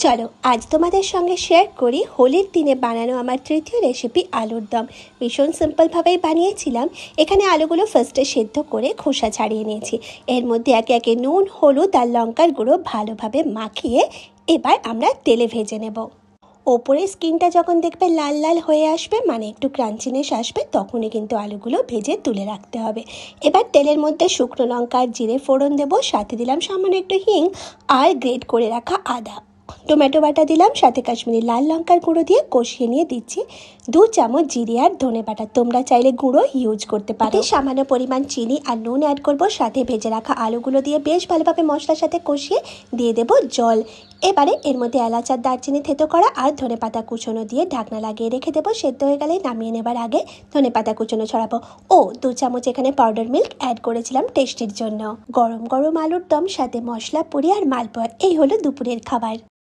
চলো আজ তোমাদের সঙ্গে শেয়ার করি হোলির দিনে বানানো আমার তৃতীয় রেসিপি আলুর দম। ভীষণ সিম্পলভাবেই বানিয়েছিলাম। এখানে আলুগুলো ফার্স্টে সেদ্ধ করে খোসা ছাড়িয়ে নিয়েছি। এর মধ্যে একে একে নুন, হলুদ আর লঙ্কার গুঁড়ো ভালোভাবে মাখিয়ে এবার আমরা তেলে ভেজে নেব। ওপরের স্কিনটা যখন দেখবে লাল লাল হয়ে আসবে, মানে একটু ক্রাঞ্চিনেস আসবে, তখনই কিন্তু আলুগুলো ভেজে তুলে রাখতে হবে। এবার তেলের মধ্যে শুকনো লঙ্কা আর জিরে ফোড়ন দেবো, সাথে দিলাম সামান্য একটু হিং আর গ্রেট করে রাখা আদা। টমেটো বাটা দিলাম, সাথে কাশ্মীরি লাল লঙ্কার গুঁড়ো দিয়ে কষিয়ে নিয়ে দিচ্ছি 2 চামচ জিরে আর ধনে বাটা। তোমরা চাইলে গুঁড়ো ইউজ করতে পারো। সামান্য পরিমাণ চিনি আর নুন অ্যাড করব, সাথে ভেজে রাখা আলুগুলো দিয়ে বেশ ভালোভাবে মশলার সাথে কষিয়ে দিয়ে দেব জল। এবারে এর মধ্যে এলাচ আর দারচিনি থেতো করা আর ধনে পাতা কুচনো দিয়ে ঢাকনা লাগিয়ে রেখে দেবো। সেদ্ধ হয়ে গেলে নামিয়ে নেবার আগে ধনে পাতা কুচনো ছড়াবো। 2 চামচ এখানে পাউডার মিল্ক অ্যাড করেছিলাম টেস্টের জন্য। গরম গরম আলুর দম, সাথে মশলা পুরি আর মালপোয়া, এই হলো দুপুরের খাবার।